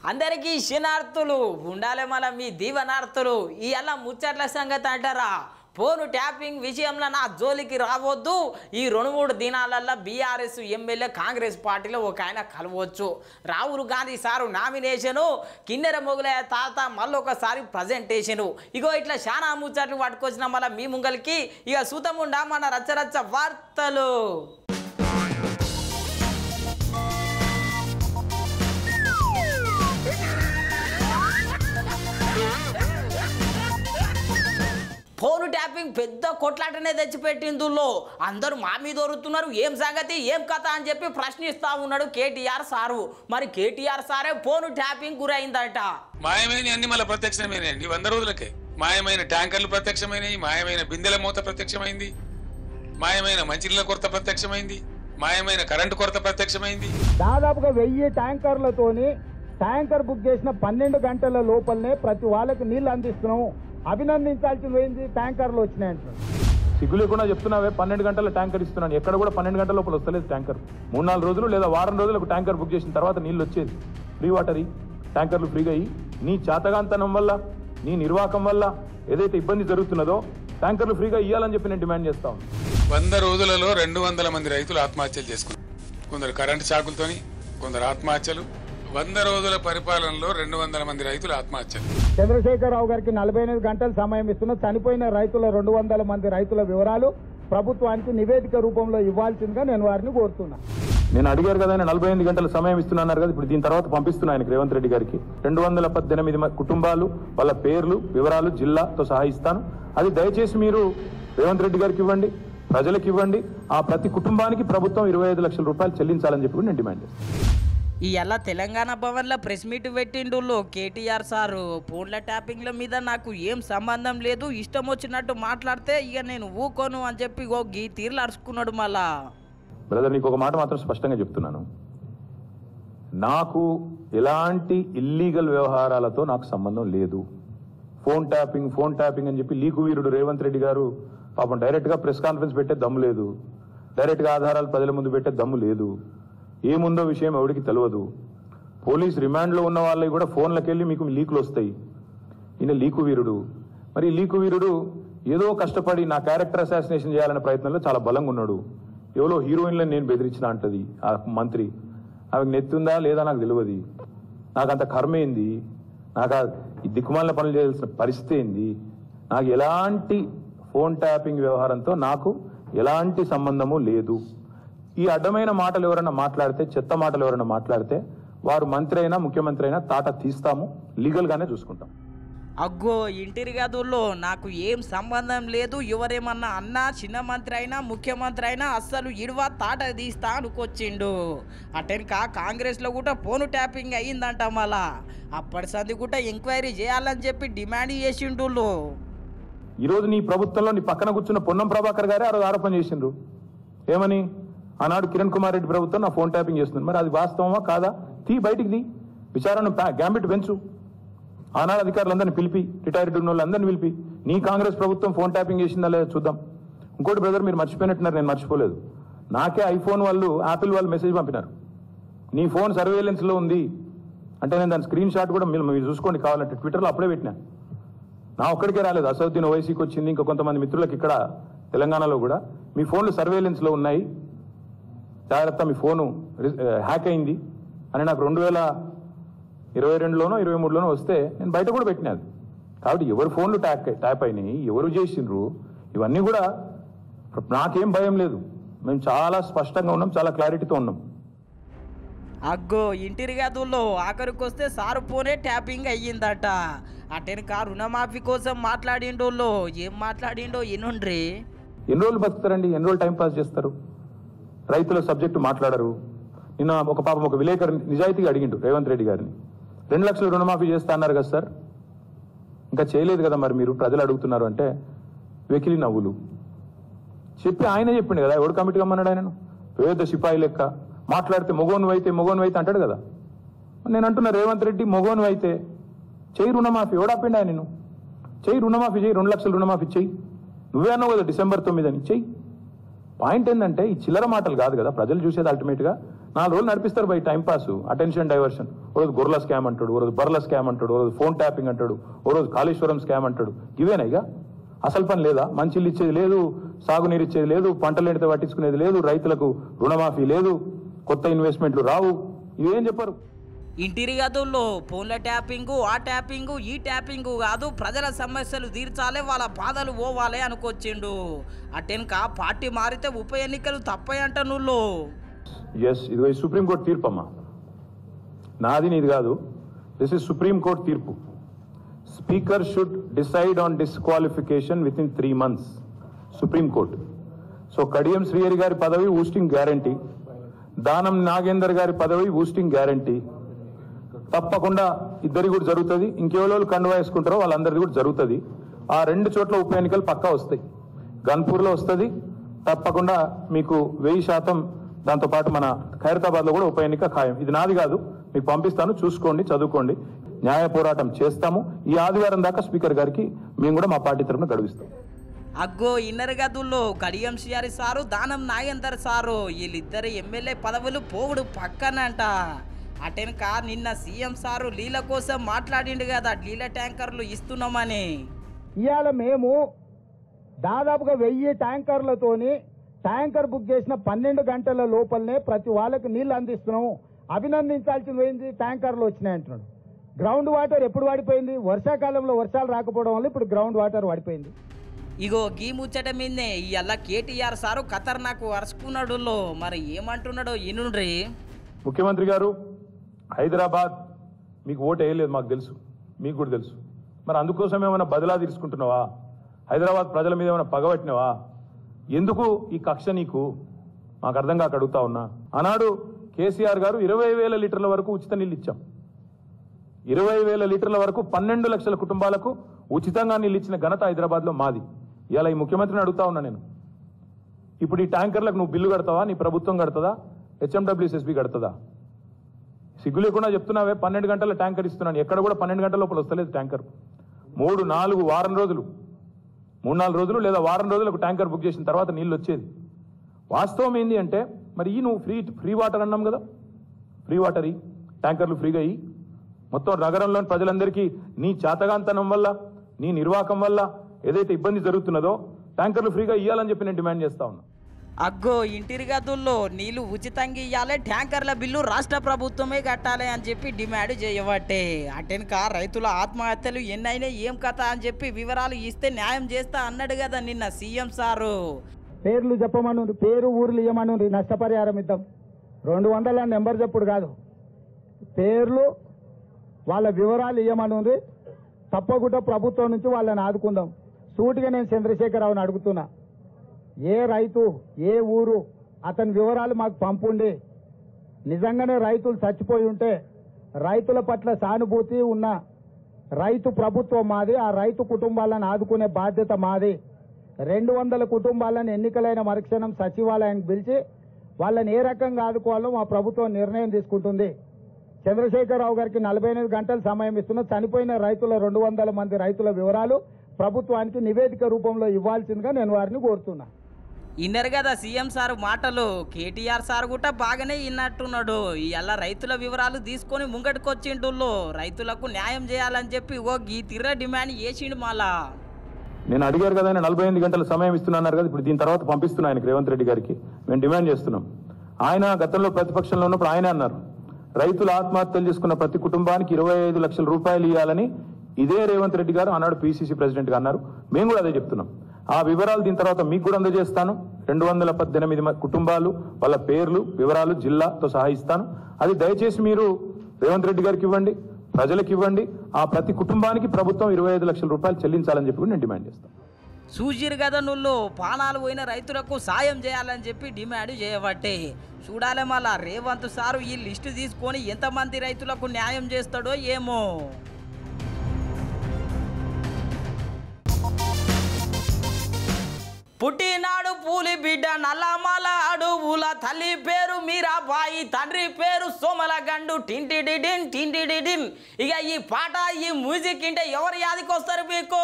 అందరికీ శనార్థులు ఉండాలి మన మీ దీవనార్థులు ఇయాల ముచ్చట్ల సంగతి అంటారా ఫోన్ ట్యాపింగ్ విషయంలో నా జోలికి రావద్దు ఈ 2-3 దినాలల్లో బీఆర్ఎస్ ఎమ్మెల్యే కాంగ్రెస్ పార్టీలో ఒక ఆయన కలవచ్చు రాహుల్ గాంధీ సారు నామినేషను కిన్నెర మొగులయ్య తాత మళ్ళీ ఒకసారి ప్రజెంటేషను ఇగో ఇట్లా చాలా ముచ్చట్లు పట్టుకొచ్చిన మళ్ళీ మీ ముంగలికి ఇక సూతముండా మన రచ్చరచ్చ వార్తలు ఫోన్ ట్యాపింగ్ పెద్ద కొట్లాటనే తెచ్చిపెట్టిందులో అందరూ మా మీద దొరుకుతున్నారు ఏం సంగతి ఏం కథ అని చెప్పి ప్రశ్నిస్తా ఉన్నాడు కేటీఆర్ సారు మరి కేటీఆర్ సారే ఫోన్ ట్యాపింగ్ గురైందట మాయమైన అన్ని మళ్ళీ ప్రత్యక్షమైనవి 100 రోజులకే మాయమైన ట్యాంకర్లు ప్రత్యక్షమైనవి మాయమైన బిందెల మూత ప్రత్యక్షమైంది మాయమైన మంచినీళ్ళ కొరత ప్రత్యక్షమైంది మాయమైన కరెంటు కొరత ప్రత్యక్షమైంది దాదాపుగా 1000 ట్యాంకర్లతోని ట్యాంకర్ బుక్ చేసిన 12 గంటల లోపలనే ప్రతి వాళ్ళకి నీళ్లు అందిస్తున్నాము అభినందించాల్సి పోయింది ట్యాంకర్లు వచ్చినాయంట సిగ్గు లేకుండా చెప్తున్నావే 12 గంటల ట్యాంకర్ ఇస్తున్నాను ఎక్కడ కూడా 12 గంటల లోపల వస్తలేదు ట్యాంకర్ 3-4 రోజులు లేదా వారం రోజులకు ట్యాంకర్ బుక్ చేసిన తర్వాత నీళ్ళు వచ్చేది ఫ్రీ వాటర్ ట్యాంకర్లు ఫ్రీగా అయ్యి నీ చాతగాంతనం వల్ల నీ నిర్వాహకం వల్ల ఏదైతే ఇబ్బంది జరుగుతున్నదో ట్యాంకర్లు ఫ్రీగా ఇవ్వాలని చెప్పి నేను డిమాండ్ చేస్తాం 100 రోజులలో 200 మంది రైతులు ఆత్మహత్యలు చేసుకున్నారు కొందరు కరెంటు షాకులతోని కొందరు ఆత్మహత్యలు 100 రోజుల పరిపాలనలో 200 మంది రైతులు ఆత్మహత్యలు చంద్రశేఖరరావు గారికి 48 గంటల సమయం ఇస్తున్న చనిపోయిన రైతుల 200 మంది రైతుల వివరాలు ప్రభుత్వానికి నివేదిక రూపంలో ఇవ్వాల్సిందిగా నేను వారిని కోరుతున్నా నేను అడిగారు కదా 48 గంటల సమయం ఇస్తున్నారు కదా ఇప్పుడు దీని తర్వాత పంపిస్తున్నా ఆయనకి రేవంత్ రెడ్డి గారికి 218 కుటుంబాలు వాళ్ళ పేర్లు వివరాలు జిల్లాతో సహా ఇస్తాను అది దయచేసి మీరు రేవంత్ రెడ్డి గారికి ఇవ్వండి ప్రజలకు ఇవ్వండి ఆ ప్రతి కుటుంబానికి ప్రభుత్వం 25 లక్షల రూపాయలు చెల్లించాలని చెప్పి నేను డిమాండ్ చేస్తాను ఇవాళ తెలంగాణ భవన్లో ప్రెస్ మీట్ పెట్టిండు కేటీఆర్ సారు ఫోన్ల ట్యాపింగ్ల మీద నాకు ఏం సంబంధం లేదు ఇష్టం వచ్చినట్టు మాట్లాడితే ఇక నేను ఊకోను అని చెప్పి గీ తీర్లు అరుచుకున్నాడు మళ్ళా బ్రదర్ నీకు ఒక మాట మాత్రం స్పష్టంగా చెప్తున్నాను నాకు ఎలాంటి ఇల్లీగల్ వ్యవహారాలతో నాకు సంబంధం లేదు ఫోన్ ట్యాపింగ్ అని చెప్పి లీకు వీరుడు రేవంత్ రెడ్డి గారు పాపం డైరెక్ట్గా ప్రెస్ కాన్ఫరెన్స్ పెట్టే దమ్ము లేదు డైరెక్ట్గా ఆధారాలు ప్రజల ముందు పెట్టే దమ్ము లేదు ఏముందో విషయం ఎవరికి తెలియదు పోలీస్ రిమాండ్లో ఉన్న వాళ్ళకి కూడా ఫోన్లకు వెళ్ళి మీకు లీకులు వస్తాయి ఈయన లీకు వీరుడు మరి లీకు వీరుడు ఏదో కష్టపడి నా క్యారెక్టర్ అసాసినేషన్ చేయాలనే ప్రయత్నంలో చాలా బలంగా ఉన్నాడు ఎవరో హీరోయిన్లను నేను బెదిరించిన అంటది ఆ మంత్రి ఆమెకు నెత్తుందా లేదా నాకు తెలియదు నాకు అంత కర్మ ఏంది నాకు ఈ దిక్కుమాలిన పనులు చేయాల్సిన పరిస్థితి ఏంది నాకు ఎలాంటి ఫోన్ ట్యాపింగ్ వ్యవహారంతో నాకు ఎలాంటి సంబంధము లేదు ఈ అడ్డమైన మాటలు ఎవరైనా మాట్లాడితే చెత్త మాటలు ఎవరైనా మాట్లాడితే వారు మంత్రి అయినా ముఖ్యమంత్రి అయినా తాట తీస్తాము లీగల్గానే చూసుకుంటాం అగ్గో ఇంటిరి గదుల్లో నాకు ఏం సంబంధం లేదు ఎవరేమన్నా అన్నా చిన్న మంత్రి అయినా ముఖ్యమంత్రి అయినా అస్సలు ఇడువా తాట తీస్తా అనుకొచ్చిండు అటెనక కాంగ్రెస్లో కూడా ఫోన్ ట్యాపింగ్ అయ్యిందంట మళ్ళా అప్పటి సంది కూడా ఎంక్వైరీ చేయాలని చెప్పి డిమాండ్ చేసిండు ఈరోజు నీ ప్రభుత్వంలో నీ పక్కన కూర్చున్న పొన్నం ప్రభాకర్ గారే ఆ రోజు ఆరోపణ చేసిండ్రు ఏమని ఆనాడు కిరణ్ కుమార్ రెడ్డి ప్రభుత్వం నా ఫోన్ ట్యాపింగ్ చేస్తుంది మరి అది వాస్తవమా కాదా బయటికి విచారణ గ్యాంబిట్ పెంచు ఆనాడు అధికారులందరినీ పిలిపి రిటైర్డ్ ఉన్న వాళ్ళందరినీ పిలిపి నీ కాంగ్రెస్ ప్రభుత్వం ఫోన్ ట్యాపింగ్ చేసిందా లేదా చూద్దాం ఇంకోటి బ్రదర్ మీరు మర్చిపోయినట్టున్నారు నేను మర్చిపోలేదు నాకే ఐఫోన్ వాళ్ళు యాపిల్ వాళ్ళు మెసేజ్ పంపినారు నీ ఫోన్ సర్వేలెన్స్లో ఉంది అంటే నేను దాని స్క్రీన్ షాట్ కూడా మీరు చూసుకోండి కావాలంటే ట్విట్టర్లో అప్పుడే పెట్టినా నా ఒక్కడికే రాలేదు అసదుద్దీన్ ఓవైసీకి వచ్చింది ఇంకా కొంతమంది మిత్రులకు ఇక్కడ తెలంగాణలో కూడా మీ ఫోన్లు సర్వేలెన్స్లో ఉన్నాయి జాగ్రత్త మీ ఫోను హ్యాక్ అయింది అని నాకు 2022లోనో 2023లోనో వస్తే నేను బయట కూడా పెట్టినది కాబట్టి ఎవరు ఫోన్లు ట్యాప్ అయినాయి ఎవరు చేసిండ్రు ఇవన్నీ కూడా నాకేం భయం లేదు మేము చాలా స్పష్టంగా ఉన్నాం చాలా క్లారిటీతో ఉన్నాం అగ్గో ఇంటిరి గదుల్లో ఆఖరికి వస్తే సారు ఫోనే ట్యాపింగ్ అయ్యిందట అటెనక రుణమాఫీ కోసం మాట్లాడిండోళ్ళు ఏం మాట్లాడిండో ఎన్నుండ్రి ఎన్ని రోజులు బతుకుతారండి ఎన్ని రోజులు టైం పాస్ చేస్తారు రైతుల సబ్జెక్టు మాట్లాడరు నిన్న ఒక పాపం ఒక విలేకరు నిజాయితీగా అడిగిండు రేవంత్ రెడ్డి గారిని 2 లక్షలు రుణమాఫీ చేస్తా అన్నారు కదా సార్ ఇంకా చేయలేదు కదా మరి మీరు ప్రజలు అడుగుతున్నారు అంటే వెకిలి నవ్వులు చెప్పి ఆయనే చెప్పిండు కదా ఎవడు కమిటీ కమ్మన్నాడు ఆయనను పేద సిపాయి లెక్క మాట్లాడితే మొగోను అయితే అంటాడు కదా నేను అంటున్నా రేవంత్ రెడ్డి మొగోను అయితే చెయ్యి రుణమాఫీ ఎవడాపిండి ఆయన చెయ్యి రుణమాఫీ చెయ్యి 2 లక్షలు రుణమాఫీ చెయ్యి నువ్వే అన్నావు కదా December 9 అని చెయ్యి పాయింట్ ఏంటంటే ఈ చిల్లర మాటలు కాదు కదా ప్రజలు చూసేది అల్టిమేట్గా 4 రోజులు నడిపిస్తారు by time pass, attention diversion. ఓ రోజు గొర్రెల స్కామ్ అంటాడు, ఓ రోజు బర్రెల స్కామ్ అంటాడు, ఓ రోజు ఫోన్ ట్యాపింగ్ అంటాడు, ఓ రోజు కాళేశ్వరం స్కామ్ అంటాడు. ఇవేనా ఇక అసలు పని లేదా? మంచిలు ఇచ్చేది లేదు, సాగునీరు ఇచ్చేది లేదు, పంటలు ఎండితే పట్టించుకునేది లేదు, రైతులకు రుణమాఫీ లేదు, కొత్త ఇన్వెస్ట్మెంట్లు రావు. ఇవేం చెప్పరు. ఇంటిరి గదుల్లో ఫోన్ల ట్యాపింగు, ఆ ట్యాపింగు, ఈ ట్యాపింగు కాదు, ప్రజల సమస్యలు తీర్చాలి, వాళ్ళ బాధలు పోవాలి అనుకొచ్చిండు. అటెన్క పార్టీ మారితే ఉప ఎన్నికలు తప్పయంట నువ్వు. ఎస్, ఇది సుప్రీంకోర్టు తీర్పు అమ్మా, నాది నీది కాదు. దిస్ ఇస్ సుప్రీంకోర్టు తీర్పు. Speaker should decide on disqualification with in 3 months. Supreme court. So Kadiyam Srihari గారి పదవి ఊస్టింగ్ గ్యారంటీ, దానం నాగేందర్ గారి పదవి ఊస్టింగ్ గ్యారంటీ. తప్పకుండా ఇద్దరి కూడా జరుగుతుంది. ఇంకెవరో కండువా వేసుకుంటారో వాళ్ళందరిది కూడా జరుగుతుంది. ఆ 2 చోట్ల ఉప ఎన్నికలు పక్కా వస్తాయి. గన్పూర్లో వస్తుంది తప్పకుండా మీకు 1000%. దాంతోపాటు మన ఖైరతాబాద్లో కూడా ఉప ఎన్నిక ఖాయం. ఇది నాది కాదు, మీకు పంపిస్తాను, చూసుకోండి, చదువుకోండి. న్యాయ పోరాటం చేస్తాము. ఈ ఆదివారం దాకా స్పీకర్ గారికి మేము కూడా మా పార్టీ తరఫున గడువిస్తాం. అగ్గో ఇన్నర్ గదుల్లో కడియం శ్రీహరి సారు, దానం నాగేందర్ సారు, వీళ్ళిద్దరు ఎమ్మెల్యే పదవులు పోవుడు పక్కనంట. అటెన్క నిన్న సీఎం సారు లీల కోసం మాట్లాడిండు కదా, లీల ట్యాంకర్లు ఇస్తున్నామని. ఇవాళ మేము దాదాపుగా 1000 ట్యాంకర్లతోని ట్యాంకర్ బుక్ చేసిన 12 గంటల లోపలనే ప్రతి వాళ్ళకి నీళ్లు అందిస్తున్నాము. అభినందించాల్సింది పోయింది, ట్యాంకర్లు వచ్చినాయి అంటున్నాడు. గ్రౌండ్ వాటర్ ఎప్పుడు వాడిపోయింది? వర్షాకాలంలో వర్షాలు రాకపోవడం వల్ల ఇప్పుడు గ్రౌండ్ వాటర్ వాడిపోయింది. ఇగో గీ ముచ్చట మీదనే ఇవాళ కేటీఆర్ సారు ఖతర్నాకు అరుచుకున్నాడు. మరి ఏమంటున్నాడో ఇనుండ్రి. ముఖ్యమంత్రి గారు, హైదరాబాద్ మీకు ఓటు వేయలేదు, మాకు తెలుసు, మీకు కూడా తెలుసు. మరి అందుకోసం ఏమైనా బదిలా తీసుకుంటున్నావా? హైదరాబాద్ ప్రజల మీద ఏమైనా పగబట్టినావా? ఎందుకు ఈ కక్ష నీకు? మాకు అర్థం కాక అడుగుతా ఉన్నా. ఆనాడు కేసీఆర్ గారు 20,000 లీటర్ల వరకు ఉచిత నీళ్ళు ఇచ్చాం. 20,000 లీటర్ల వరకు 12 లక్షల కుటుంబాలకు ఉచితంగా నీళ్ళు ఇచ్చిన ఘనత హైదరాబాద్లో మాది. ఇలా ఈ ముఖ్యమంత్రిని అడుగుతా ఉన్నా నేను. ఇప్పుడు ఈ ట్యాంకర్లకు నువ్వు బిల్లు కడతావా? నీ ప్రభుత్వం కడుతుందా? HMWSSB కడుతుందా? సిగ్గు లేకుండా చెప్తున్నావే 12 గంటల ట్యాంకర్ ఇస్తున్నాను. ఎక్కడ కూడా 12 గంటల లోపల వస్తలేదు ట్యాంకర్. 3-4 వారం రోజులు, 3-4 రోజులు లేదా వారం రోజులకు ట్యాంకర్ బుక్ చేసిన తర్వాత నీళ్ళు వచ్చేది. వాస్తవం ఏంది అంటే, మరి ఈ నువ్వు ఫ్రీ వాటర్ అన్నాం కదా, ఫ్రీ వాటర్ ఈ ట్యాంకర్లు ఫ్రీగా ఇయ్యి. మొత్తం నగరంలోని ప్రజలందరికీ నీ చాతగాంతనం వల్ల, నీ నిర్వాహకం వల్ల ఏదైతే ఇబ్బంది జరుగుతున్నదో ట్యాంకర్లు ఫ్రీగా ఇవ్వాలని చెప్పి నేను డిమాండ్ చేస్తా ఉన్నా. అగ్గో ఇంటిరి గదుల్లో నీళ్లు ఉచితంగా ఇవ్వాలి, ట్యాంకర్ల బిల్లు రాష్ట్ర ప్రభుత్వమే కట్టాలి అని చెప్పి డిమాండ్ చేయబట్టే. అటెన్క రైతుల ఆత్మహత్యలు ఎన్నైనా ఏం కథ అని చెప్పి వివరాలు ఇస్తే న్యాయం చేస్తా అన్నాడు కదా నిన్న సీఎం సారు. పేర్లు చెప్పమను, పేరు ఊర్లు ఇవ్వమను, నష్టపరిహారం ఇద్దాం. 200 నెంబర్ చెప్పుడు కాదు, పేర్లు వాళ్ళ వివరాలు ఇవ్వమనుంది. తప్పకుండా ప్రభుత్వం నుంచి వాళ్ళని ఆదుకుందాం. సూటిగా నేను చంద్రశేఖరరావుని అడుగుతున్నా, ఏ రైతు, ఏ ఊరు, అతని వివరాలు మాకు పంపుండి. నిజంగానే రైతులు చచ్చిపోయి ఉంటే రైతుల పట్ల సానుభూతి ఉన్న రైతు ప్రభుత్వం మాది. ఆ రైతు కుటుంబాలను ఆదుకునే బాధ్యత మాది. 200 కుటుంబాలను ఎన్నికలైన మరుక్షణం సచివాలయానికి పిలిచి వాళ్ళని ఏ రకంగా ఆదుకోవాలో మా ప్రభుత్వం నిర్ణయం తీసుకుంటుంది. చంద్రశేఖరరావు గారికి 48 గంటల సమయం ఇస్తున్న చనిపోయిన రైతుల 200 మంది రైతుల వివరాలు ప్రభుత్వానికి నివేదిక రూపంలో ఇవ్వాల్సిందిగా నేను వారిని కోరుతున్నా. ఇన్నరు కదా సీఎం సారు మాటలు. కేటీఆర్ సార్ కూడా బాగానే ఇన్నట్టున్నాడు. ఇలా రైతుల వివరాలు తీసుకొని ముంగటికొచ్చిండు. రైతులకు న్యాయం చేయాలని చెప్పి ఓ ఈ తిర్ర డిమాండ్ చేసిండు. మళ్ళా నేను అడిగారు కదా, ఆయన 48 గంటల సమయం ఇస్తున్నారు కదా, ఇప్పుడు దీని తర్వాత పంపిస్తున్నా ఆయనకి, రేవంత్ రెడ్డి గారికి మేము డిమాండ్ చేస్తున్నాం. ఆయన గతంలో ప్రతిపక్షంలో ఉన్నప్పుడు ఆయన అన్నారు, రైతులు ఆత్మహత్యలు చేసుకున్న ప్రతి కుటుంబానికి 25 లక్షల రూపాయలు ఇవ్వాలని ఇదే రేవంత్ రెడ్డి గారు ఆనాడు PCC ప్రెసిడెంట్ గా అన్నారు. మేము కూడా అదే చెప్తున్నాం. ఆ వివరాలు దీని తర్వాత మీకు కూడా అందజేస్తాను. 218 కుటుంబాలు, వాళ్ళ పేర్లు, వివరాలు జిల్లాతో సహా ఇస్తాను. అది దయచేసి మీరు రేవంత్ రెడ్డి గారికి ఇవ్వండి, ప్రజలకు ఇవ్వండి. ఆ ప్రతి కుటుంబానికి ప్రభుత్వం 25 లక్షల రూపాయలు చెల్లించాలని చెప్పి నేను డిమాండ్ చేస్తాను. చూసిరు కదా నువ్వు, పానాలు పోయిన రైతులకు సాయం చేయాలని చెప్పి డిమాండ్ చేయబట్టే. చూడాలి మళ్ళా రేవంత్ సారు ఈ లిస్టు తీసుకొని ఎంతమంది రైతులకు న్యాయం చేస్తాడో ఏమో. పుట్టినాడు పూలి బిడ్డ నల్లమల అడుగుల, తల్లి పేరు మీరాబాయి, తండ్రి పేరు సోమలగండు. టింటిడిడిన్ టింటిడిడిన్. ఇక ఈ పాట, ఈ మ్యూజిక్ ఇంటే ఎవరు యాదికి వస్తారు మీకు?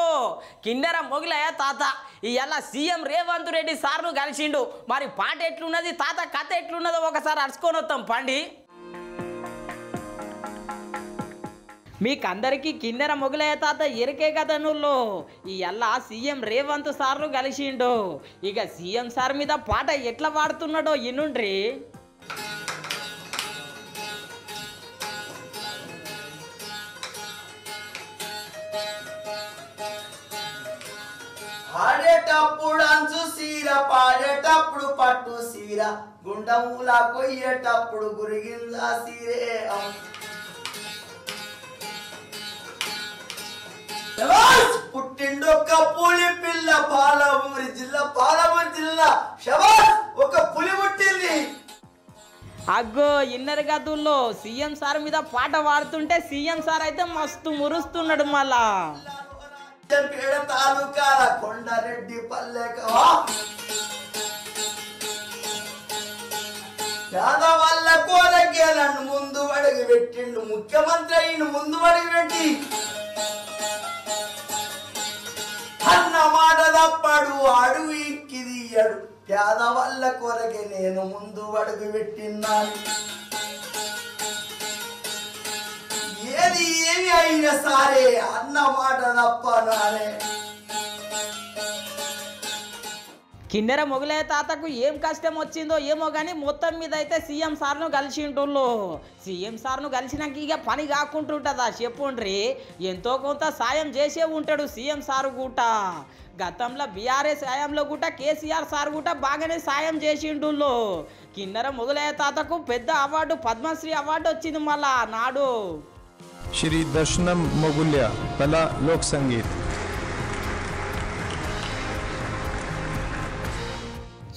కిన్నెర మొగిలయ్య తాత. ఇవాళ సీఎం రేవంత్ రెడ్డి సార్ను కలిసిండు. మరి పాట ఎట్లున్నది, తాత కథ ఎట్లున్నదో ఒకసారి అడుచుకొని వస్తాం పండి. మీకందరికీ కిన్నెర మొగలయ్య తాత ఎరికే కదా నువ్వు. ఇవాళ సీఎం రేవంత్ సార్ను కలిసిండు. ఇక సీఎం సార్ మీద పాట ఎట్లా పాడుతున్నాడో ఇనుండ్రి. ఆడేటప్పుడు అంచు సీర, పాడేటప్పుడు పట్టు సీర, గుండములా కొయ్యేటప్పుడు గురిగింజ సీరే. పుట్టిండొక్క పులి పిల్ల, పాలమూరు జిల్లా శబాష్, ఒక పులి పుట్టింది. అగ్గో ఇన్నర్ గదుల్లో సీఎం సార్ మీద పాట పాడుతుంటే సీఎం సార్ అయితే మస్తు మురుస్తున్నాడు. మళ్ళా పేడ తాలూకాల కొండారెడ్డి పల్లెక పేదవాళ్ళ కోరకేలను ముందు అడుగు పెట్టిండు, ముఖ్యమంత్రి అయిన ముందు అడుగు పెట్టి అన్న మాట తప్పడు, అడుగు ఇక్కిదియ్యడు, పేదవాళ్ళ కొరకే నేను ముందు అడుగు పెట్టిన్నాను. ఏది ఏమి అయినా సరే అన్న మాట తప్పనానే. కిన్నెర మొగలయ్య తాతకు ఏం కష్టం వచ్చిందో ఏమో కానీ మొత్తం మీద అయితే సీఎం సార్ను కలిసింటుళ్ళు. సీఎం సార్ను కలిసినాక ఇక పని కాకుంటుంటుందా చెప్పుండ్రి. ఎంతో కొంత సాయం చేసే ఉంటాడు సీఎం సారు కూట. గతంలో బీఆర్ఎస్ హయాంలో కూడా కేసీఆర్ సార్ కూడా బాగానే సాయం చేసిండుళ్ళు. కిన్నెర మొగలయ్య తాతకు పెద్ద అవార్డు, పద్మశ్రీ అవార్డు వచ్చింది మళ్ళా నాడు. श्री दर्शनम मोगुल्या कला लोक संगीत.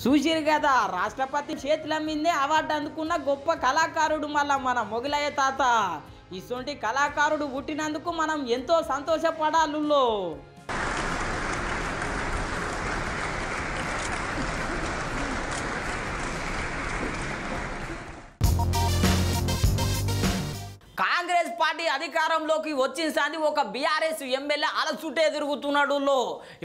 చూసిరు కదా, రాష్ట్రపతి చేతుల మీదే అవార్డు అందుకున్న గొప్ప కళాకారుడు మళ్ళా మన మొగలయ్య తాత. ఇటువంటి కళాకారుడు పుట్టినందుకు మనం ఎంతో సంతోషపడాలుల్లో. కాంగ్రెస్ పార్టీ అధికారంలోకి వచ్చింది ఒక బీఆర్ఎస్ ఎమ్మెల్యే అల చుట్టే తిరుగుతున్నాడు.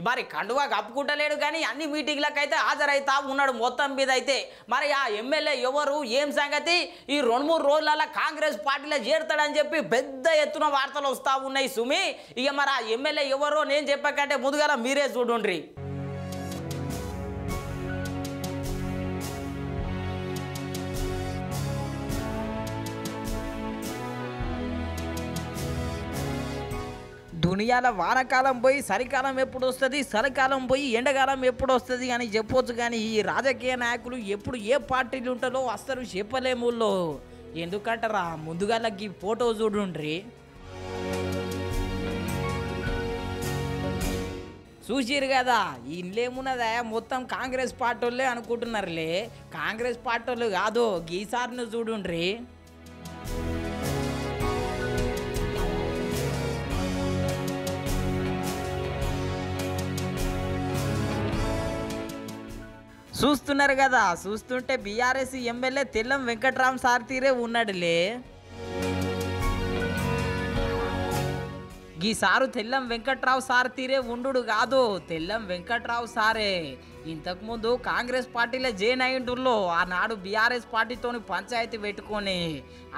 మరి కండువా కప్పుకుంటలేడు కానీ అన్ని మీటింగ్లకైతే హాజరైతా ఉన్నాడు మొత్తం మీద అయితే. మరి ఆ ఎమ్మెల్యే ఎవరు, ఏం సంగతి, ఈ 2-3 రోజులలో కాంగ్రెస్ పార్టీలో చేరుతాడని చెప్పి పెద్ద ఎత్తున వార్తలు వస్తూ ఉన్నాయి సుమి. ఇక మరి ఆ ఎమ్మెల్యే ఎవరో నేను చెప్పకంటే ముందుగా మీరే చూడండి. దునియాల వానకాలం పోయి చలికాలం ఎప్పుడు వస్తుంది, చలికాలం పోయి ఎండకాలం ఎప్పుడు వస్తుంది అని చెప్పొచ్చు. కానీ ఈ రాజకీయ నాయకులు ఎప్పుడు ఏ పార్టీలు ఉంటారో అసలు చెప్పలేముల్లో. ఎందుకంటారా, ముందుగా ఈ ఫోటో చూడుండ్రి. చూసిరు కదా, ఇండ్లేమున్నదా మొత్తం కాంగ్రెస్ పార్టీ వాళ్ళే అనుకుంటున్నారులే. కాంగ్రెస్ పార్టీ వాళ్ళు కాదు, గీసార్ను చూడుండ్రి. చూస్తున్నారు కదా, చూస్తుంటే BRS MLA Tellam Venkatram sir తీరే ఉన్నాడులే. ఈసారు తెల్లం వెంకట్రావు సార్ తీరే ఉండు కాదు, తెల్లం వెంకట్రావు సారే. ఇంతకుముందు కాంగ్రెస్ పార్టీలో జాయిన్ అయ్యిండుల్లో. ఆనాడు బీఆర్ఎస్ పార్టీతోని పంచాయతీ పెట్టుకొని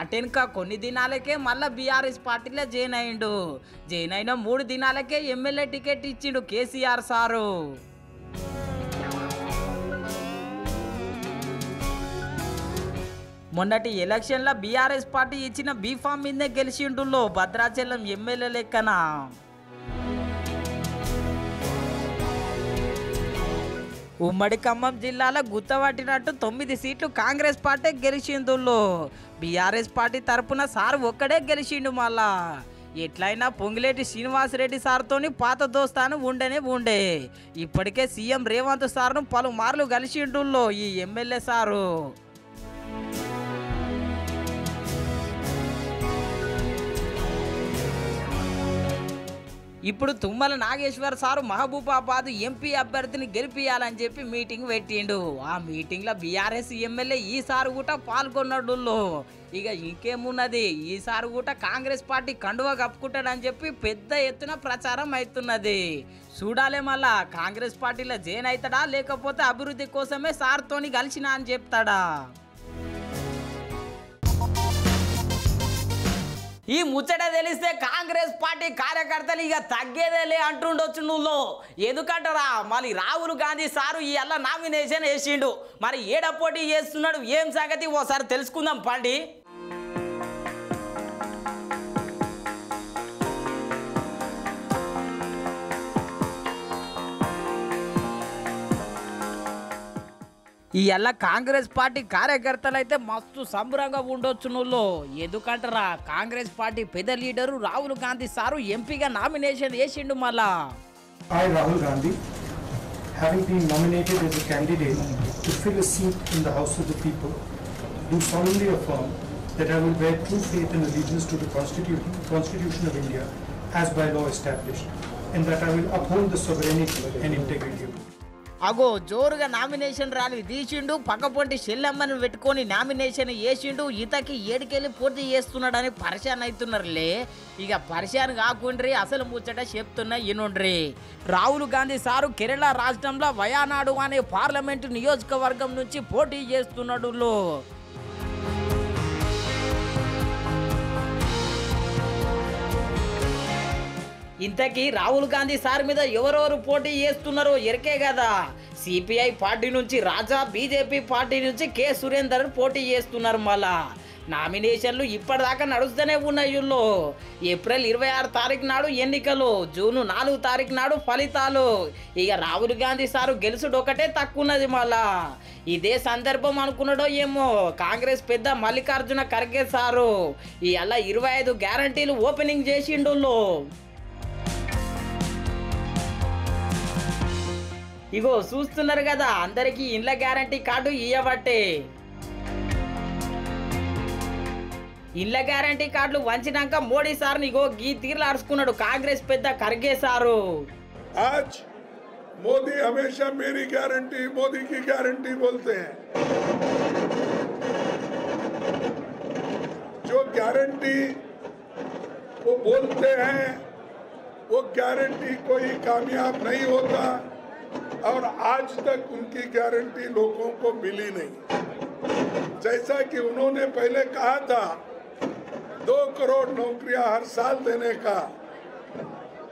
అటెన్క కొన్ని దినాలకే మళ్ళీ బీఆర్ఎస్ పార్టీలో జాయిన్ అయ్యిండు. జాయిన్ అయిన 3 దినాలకే ఎమ్మెల్యే టికెట్ ఇచ్చిండు కేసీఆర్ సారు. మొన్నటి ఎలక్షన్లో బీఆర్ఎస్ పార్టీ ఇచ్చిన బీఫామ్ మీదే గెలిచిండుల్లో భద్రాచలం ఎమ్మెల్యే లెక్కన. ఉమ్మడి ఖమ్మం జిల్లాలో గుత్తపట్టినట్టు 9 సీట్లు కాంగ్రెస్ పార్టీ గెలిచిందుల్లో. బీఆర్ఎస్ పార్టీ తరపున సార్ ఒక్కడే గెలిచిండు. మళ్ళా ఎట్లయినా పొంగిలేటి శ్రీనివాసరెడ్డి సార్తోని పాత దోస్తాను ఉండే. ఇప్పటికే సీఎం రేవంత్ సార్ను పలుమార్లు కలిసిండుల్లో ఈ ఎమ్మెల్యే సారు. ఇప్పుడు తుమ్మల నాగేశ్వర్ సారు మహబూబాబాద్ ఎంపీ అభ్యర్థిని గెలిపియాలని చెప్పి మీటింగ్ పెట్టిండు. ఆ మీటింగ్లో బీఆర్ఎస్ ఎమ్మెల్యే ఈసారి కూడా పాల్గొన్నాడు. ఇక ఇంకేమున్నది, ఈసారి కూడా కాంగ్రెస్ పార్టీ కండువా కప్పుకుంటాడని చెప్పి పెద్ద ఎత్తున ప్రచారం అవుతున్నది. చూడాలే మళ్ళా కాంగ్రెస్ పార్టీలో జైన్ అవుతాడా లేకపోతే అభివృద్ధి కోసమే సార్తోని కలిసినా అని చెప్తాడా. ఈ ముచ్చట తెలిస్తే కాంగ్రెస్ పార్టీ కార్యకర్తలు ఇక తగ్గేదేలే అంటుండొచ్చు నువ్వు. ఎందుకంటారా, మళ్ళీ రాహుల్ గాంధీ సారు ఇవాళ నామినేషన్ వేసిండు. మరి ఏడ పోటీ చేస్తున్నాడు, ఏం సంగతి ఓసారి తెలుసుకుందాం పండి. ఇవాళ కాంగ్రెస్ పార్టీ కార్యకర్తలు అయితే మస్తు సంబరంగా ఉండొచ్చు నువ్వు. ఎందుకంటారా, కాంగ్రెస్ పార్టీ పెద్ద లీడరు రాహుల్ గాంధీ సారు ఎంపీగా నామినేషన్ వేసిండు. మళ్ళా I, Rahul Gandhi, having been nominated as a candidate to fill a seat in the House of the People, do solemnly affirm that I will bear true faith and allegiance to the Constitution of India as by law established, and that I will uphold the sovereignty and integrity of India. అగో జోరుగా nomination rally తీసిండు. పక్కపొంటి షెల్లమ్మని పెట్టుకొని nomination వేసిండు. ఇతకి ఏడుకెళ్ళి పూర్తి చేస్తున్నాడని పరిశాన్ అవుతున్నారులే. ఇక పరిశాన్ కాకుండ్రి, అసలు ముచ్చట చెప్తున్నా ఇనుండ్రి. రాహుల్ గాంధీ సారు కేరళ రాష్ట్రంలో వయానాడు అనే పార్లమెంటు నియోజకవర్గం నుంచి పోటీ చేస్తున్నాడు. ఇంతకీ రాహుల్ గాంధీ సార్ మీద ఎవరెవరు పోటీ చేస్తున్నారో ఎరికే కదా. సిపిఐ పార్టీ నుంచి రాజా, బీజేపీ పార్టీ నుంచి కె సురేందర్ పోటీ చేస్తున్నారు. మళ్ళా నామినేషన్లు ఇప్పటిదాకా నడుస్తూనే ఉన్నాయి. ఏప్రిల్ 26 తారీఖు నాడు ఎన్నికలు, జూన్ 4 తారీఖు నాడు ఫలితాలు. ఇక రాహుల్ గాంధీ సారు గెలుసుడు ఒకటే తక్కువన్నది. మళ్ళా ఇదే సందర్భం అనుకున్నాడో ఏమో కాంగ్రెస్ పెద్ద మల్లికార్జున ఖర్గే సారు ఇవాళ 25 గ్యారంటీలు ఓపెనింగ్ చేసిండు. ఇగో చూస్తున్నారు కదా, అందరికీ ఇండ్ల గ్యారంటీ కార్డు ఇయ్యబట్టే. ఇండ్ల గ్యారంటీ కార్డులు వంచినాక మోడీ సార్ని ఇగో గీ తీర్లు అరుచుకున్నాడు కాంగ్రెస్ పెద్ద ఖర్గే సారు. आज मोदी हमेशा मेरी गारंटी, मोदी की गारंटी बोलते हैं. जो गारंटी वो बोलते हैं वो गारंटी कोई कामयाब नहीं होता, और आज तक उनकी गारंटी लोगों को मिली नहीं. जैसा कि उन्होंने पहले कहा था 2 करोड़ नौकरियां हर साल देने का,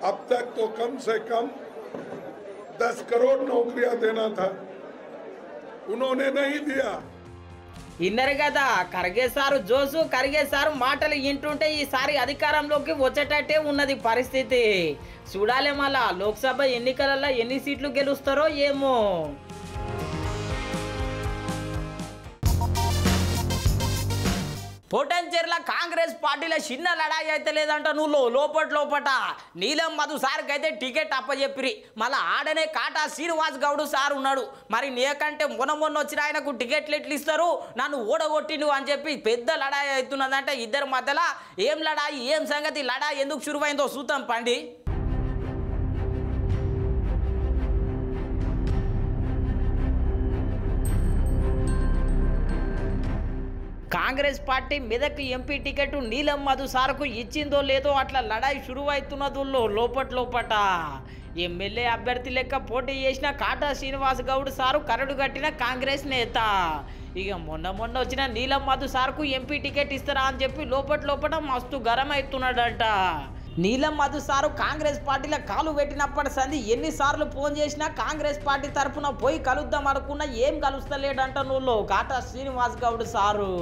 अब तक तो कम से कम 10 करोड़ नौकरियां देना था, उन्होंने नहीं दिया. ఇన్నరు కదా ఖర్గే సారు జోసు, ఖర్గే సారు మాటలు వింటుంటే ఈసారి అధికారంలోకి వచ్చేటట్టే ఉన్నది పరిస్థితి. చూడాలి మళ్ళా లోక్సభ ఎన్నికలలో ఎన్ని సీట్లు గెలుస్తారో ఏమో. పోటంచెర్ల కాంగ్రెస్ పార్టీలో చిన్న లడాయి అయితే లేదంట. నువ్వు లోపట నీలం మధు సార్కి అయితే టికెట్ అప్పచెప్పిరి. మళ్ళీ ఆడనే కాటా శ్రీనివాస్ గౌడ్ సార్ ఉన్నాడు. మరి నీకంటే మొన్న వచ్చిన ఆయనకు టికెట్లు ఎట్లు ఇస్తారు, నన్ను ఓడగొట్టిండు అని చెప్పి పెద్ద లడాయి అవుతున్నదంటే ఇద్దరి మధ్యలో. ఏం లడాయి, ఏం సంగతి, లడాయి ఎందుకు శురువైందో చూద్దాం పండి. Congress party Medak MP ticket నీలం మధు సార్కు ఇచ్చిందో లేదో అట్లా లడాయి షురువైతున్నదుల్లో లోపట. ఎమ్మెల్యే అభ్యర్థి లెక్క పోటీ చేసిన కాటా శ్రీనివాస్ గౌడ్ సారు కరడు కట్టిన కాంగ్రెస్ నేత. ఇక మొన్న వచ్చిన నీలం మధు సార్కు ఎంపీ టికెట్ ఇస్తారా అని చెప్పి లోపట మస్తు గరం అవుతున్నాడంట. నీలం మధు సారు కాంగ్రెస్ పార్టీలో కాలు పెట్టినప్పటి సంది ఎన్నిసార్లు ఫోన్ చేసినా కాంగ్రెస్ పార్టీ తరఫున పోయి కలుద్దాం అనుకున్నా ఏం కలుస్తలేడంట నువ్వు కాటా శ్రీనివాస్ గౌడ్ సారు.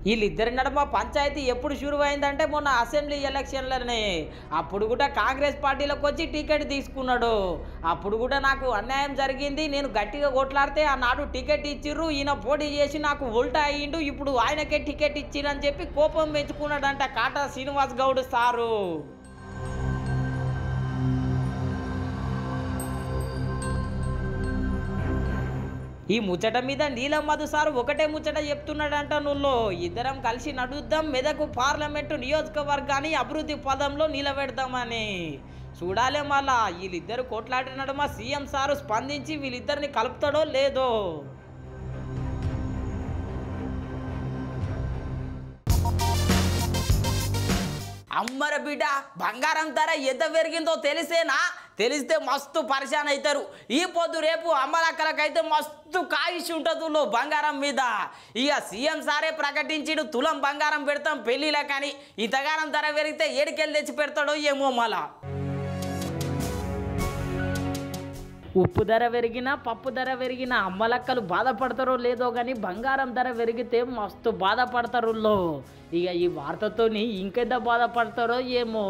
వీళ్ళిద్దరి నడుమ పంచాయతీ ఎప్పుడు షురువైందంటే మొన్న అసెంబ్లీ ఎలక్షన్లనే. అప్పుడు కూడా కాంగ్రెస్ పార్టీలోకి వచ్చి టికెట్ తీసుకున్నాడు. అప్పుడు కూడా నాకు అన్యాయం జరిగింది, నేను గట్టిగా కొట్లాడితే ఆనాడు టికెట్ ఇచ్చిర్రు, ఈయన పోటీ చేసి నాకు ఉల్టా అయ్యిండు, ఇప్పుడు ఆయనకే టికెట్ ఇచ్చిరని చెప్పి కోపం పెంచుకున్నాడంట కాటా శ్రీనివాస్ గౌడ్ సారు. ఈ ముచ్చట మీద నీలం మధు సారు ఒకటే ముచ్చట చెప్తున్నాడంట. నువ్వు ఇద్దరం కలిసి నడుద్దాం, మెదకు పార్లమెంటు నియోజకవర్గాన్ని అభివృద్ధి పదంలో నిలబెడదామని. చూడాలే మళ్ళా వీళ్ళిద్దరు కొట్లాడినడమా సీఎం సారు స్పందించి వీళ్ళిద్దరిని కలుపుతాడో లేదో. అమ్మర బిడ్డ బంగారం ధర ఎంత పెరిగిందో తెలిస్తే మస్తు పరిశాన్ అవుతారు. ఈ పొద్దు రేపు అమ్మలక్కలకైతే మస్తు కాయిష్ ఉంటుంది బంగారం మీద. ఇక సీఎం సారే ప్రకటించిడు తులం బంగారం పెడతాం పెళ్ళిలా, కానీ ఇంతగానం ధర పెరిగితే ఏడికెళ్ళి తెచ్చి పెడతాడో ఏమో. మళ్ళా ఉప్పు ధర పెరిగినా పప్పు ధర పెరిగినా అమ్మలక్కలు బాధపడతారో లేదో కానీ బంగారం ధర పెరిగితే మస్తు బాధపడతారు. ఇక ఈ వార్తతోని ఇంకెంత బాధపడతారో ఏమో.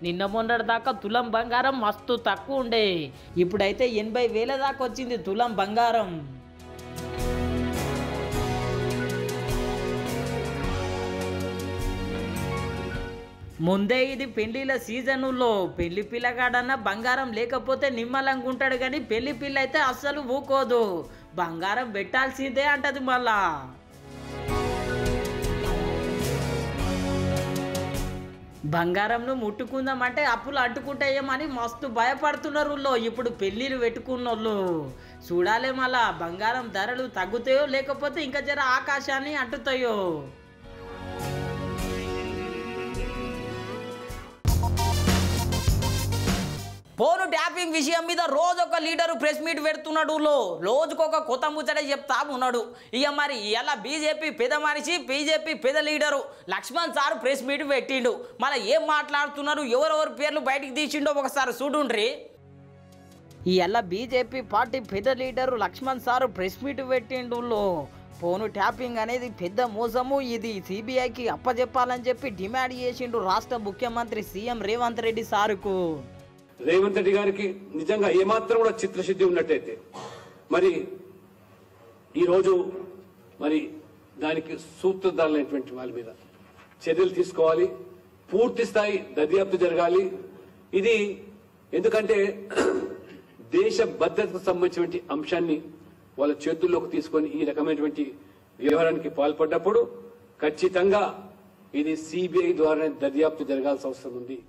నిన్న మొన్నటి దాకా తులం బంగారం మస్తు తక్కువ ఉండే, ఇప్పుడైతే 80,000 దాకా వచ్చింది తులం బంగారం. ముందే ఇది పెళ్లిళ్ళ సీజన్లో పెళ్లి పిల్లగాడన్నా బంగారం లేకపోతే నిమ్మలంగా ఉంటాడు, కానీ పెళ్లి పిల్ల అయితే అస్సలు ఊకోదు, బంగారం పెట్టాల్సిందే అంటది. మళ్ళా బంగారంను ముట్టుకుందామంటే అప్పులు అంటుకుంటాయేమని మస్తు భయపడుతున్నారు ఇప్పుడు పెళ్ళిళ్ళు పెట్టుకున్నోళ్ళు. చూడాలే మళ్ళా బంగారం ధరలు తగ్గుతాయో లేకపోతే ఇంకా జర ఆకాశాన్ని అంటుతాయో. ఫోను ట్యాపింగ్ విషయం మీద రోజొక లీడరు ప్రెస్ మీట్ పెడుతున్నాడు. రోజుకొక కొత్త ముచ్చట చెప్తా ఉన్నాడు. ఇక మరి ఇలా బీజేపీ పెద్ద మనిషి బీజేపీ పెద్ద leader Lakshman sir press meet పెట్టిండు. మళ్ళీ ఏం మాట్లాడుతున్నారు, ఎవరెవరి పేర్లు బయటికి తీసిండో ఒకసారి చూడుండ్రి. ఇలా బీజేపీ పార్టీ పెద్ద leader Lakshman sir press meet పెట్టిండు. ఫోను ట్యాపింగ్ అనేది పెద్ద మోసము, ఇది సిబిఐకి అప్పచెప్పాలని చెప్పి డిమాండ్ చేసిండు రాష్ట్ర ముఖ్యమంత్రి సీఎం రేవంత్ రెడ్డి సారుకు. రేవంత్ రెడ్డి గారికి నిజంగా ఏమాత్రం కూడా చిత్తశుద్ధి ఉన్నట్టయితే మరి ఈరోజు మరి దానికి సూత్రధారులైనటువంటి వాళ్ళ మీద చర్యలు తీసుకోవాలి, పూర్తి స్థాయి దర్యాప్తు జరగాలి. ఇది ఎందుకంటే దేశ భద్రతకు సంబంధించినటువంటి అంశాన్ని వాళ్ళ చేతుల్లోకి తీసుకొని ఈ రకమైనటువంటి వ్యవహారానికి పాల్పడ్డప్పుడు ఖచ్చితంగా ఇది సిబిఐ ద్వారానే దర్యాప్తు జరగాల్సిన అవసరం ఉంది.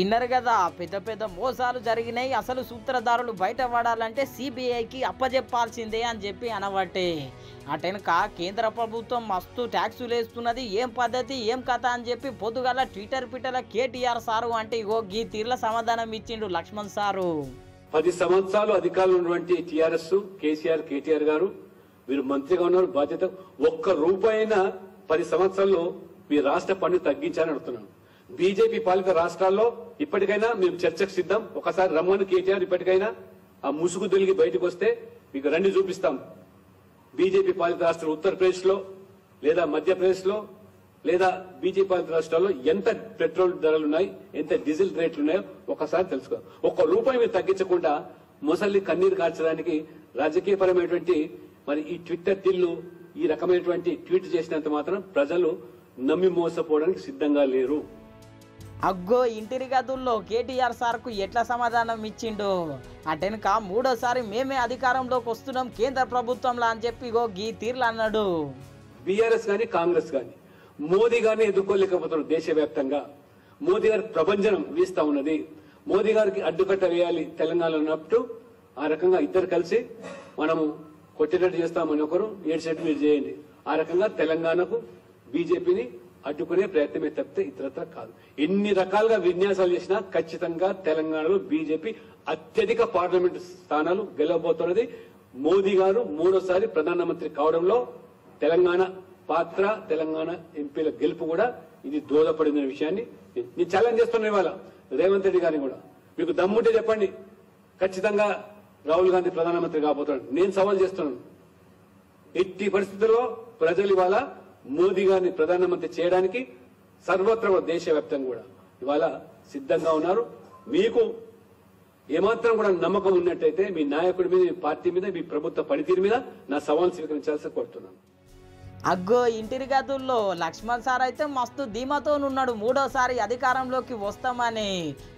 ఇన్నర్ కదా పెద్ద పెద్ద మోసాలు జరిగినాయి, అసలు సూత్రధారులు బయటపడాలంటే సిబిఐకి అప్పజెప్పాల్సిందే అని చెప్పి అనబట్టే. అటెనక కేంద్ర ప్రభుత్వం మస్తు ట్యాక్సులు వేస్తున్నది, ఏం పద్ధతి ఏం కథ అని చెప్పి పొద్దుగల ట్విట్టర్ పిట్టల కేటీఆర్ సారు అంటే ఇగో గీ తీర్ల సమాధానం ఇచ్చిండు లక్ష్మణ్ సారు. 10 సంవత్సరాలు అధికారంలో ఉన్నటువంటి టీఆర్ఎస్ కేసీఆర్ కేటీఆర్ గారు వీరు మంత్రిగా ఉన్నారు, బాధ్యత ఒక్క రూపాయినా 10 సంవత్సరాల్లో మీ రాష్ట్ర పన్ను తగ్గించాలని అడుగుతున్నాను. బీజేపీ పాలిత రాష్ట్రాల్లో ఇప్పటికైనా మేము చర్చకు సిద్ధం, ఒకసారి రమ్మని కేటీఆర్ ఇప్పటికైనా ఆ ముసుగు తొలిగి బయటకు వస్తే మీకు రండి చూపిస్తాం. బీజేపీ పాలిత రాష్ట్రాలు ఉత్తరప్రదేశ్ లో లేదా మధ్యప్రదేశ్ లో లేదా బీజేపీ పాలిత రాష్ట్రాల్లో ఎంత పెట్రోల్ ధరలు ఉన్నాయి, ఎంత డీజిల్ రేట్లు ఉన్నాయో ఒకసారి తెలుసుకో. ఒక్క రూపాయి మీరు తగ్గించకుండా మొసలి కన్నీరు కార్చడానికి రాజకీయపరమైనటువంటి మరి ఈ ట్విట్టర్ తిల్లు ఈ రకమైనటువంటి ట్వీట్ చేసినంత మాత్రం ప్రజలు నమ్మి మోసపోవడానికి సిద్ధంగా లేరు. అగ్గో ఇంటిరి గదుల్లో కేటీఆర్ సార్కు ఎట్లా సమాధానం ఇచ్చిండు. అటెనక మూడోసారి మేమే అధికారంలోకి వస్తున్నాం కేంద్ర ప్రభుత్వంలో అని చెప్పి ఇగో గీ తీర్లు అన్నాడు. బీఆర్ఎస్ గాని కాంగ్రెస్ గాని మోదీ గారిని ఎదుర్కోలేకపోతున్నారు. దేశవ్యాప్తంగా మోదీ గారి ప్రభంజనం వీస్తా ఉన్నది. మోదీ గారికి అడ్డుకట్ట వేయాలి తెలంగాణలో ఉన్నప్పుడు ఆ రకంగా ఇద్దరు కలిసి మనము కొట్టేటట్టు చేస్తామని ఒకరు ఏడ్చేట్టు మీరు చేయండి. ఆ రకంగా తెలంగాణకు బీజేపీని అడ్డుకునే ప్రయత్నమే తప్పితే ఇతరత్ర కాదు. ఎన్ని రకాలుగా విన్యాసాలు చేసినా ఖచ్చితంగా తెలంగాణలో బీజేపీ అత్యధిక పార్లమెంటు స్థానాలు గెలవబోతున్నది. మోదీ గారు మూడోసారి ప్రధానమంత్రి కావడంలో తెలంగాణ పాత్ర, తెలంగాణ ఎంపీల గెలుపు కూడా ఇది దోహదపడిన విషయాన్ని నేను ఛాలెంజ్ చేస్తున్నా. ఇవాళ రేవంత్ రెడ్డి గారిని కూడా మీకు దమ్ముంటే చెప్పండి, ఖచ్చితంగా రాహుల్ గాంధీ ప్రధానమంత్రి కాబోతున్నాడు. నేను సవాల్ చేస్తున్నాను. ఎట్టి పరిస్థితుల్లో ప్రజలు ఇవాళ మోదీ గారిని ప్రధానమంత్రి చేయడానికి సర్వత్రా దేశవ్యాప్తంగా కూడా ఇవాళ సిద్ధంగా ఉన్నారు. మీకు ఏమాత్రం కూడా నమ్మకం ఉన్నట్టయితే మీ నాయకుడి మీద, మీ పార్టీ మీద, మీ ప్రభుత్వ పనితీరు మీద నా సవాల్ స్వీకరించాల్సి కోరుతున్నాను. అగ్గో ఇంటిరి గదుల్లో లక్ష్మణ్ సార్ అయితే మస్తు ధీమాతోనున్నాడు మూడోసారి అధికారంలోకి వస్తామని.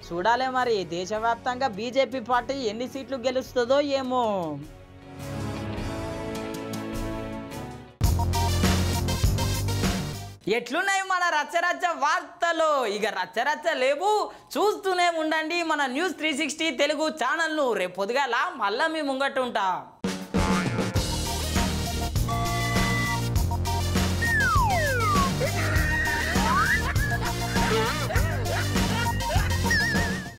చూడాలే మరి దేశవ్యాప్తంగా బీజేపీ పార్టీ ఎన్ని సీట్లు గెలుస్తుందో ఏమో. ఎట్లున్నాయి మన రచ్చరచ్చ వార్తలు? ఇక రచ్చరచ్చ లేవు, చూస్తూనే ఉండండి మన న్యూస్ 360 తెలుగు ఛానల్ను. రేపు పొద్దుగాల మళ్ళా మీ ముంగట్టు ఉంటా.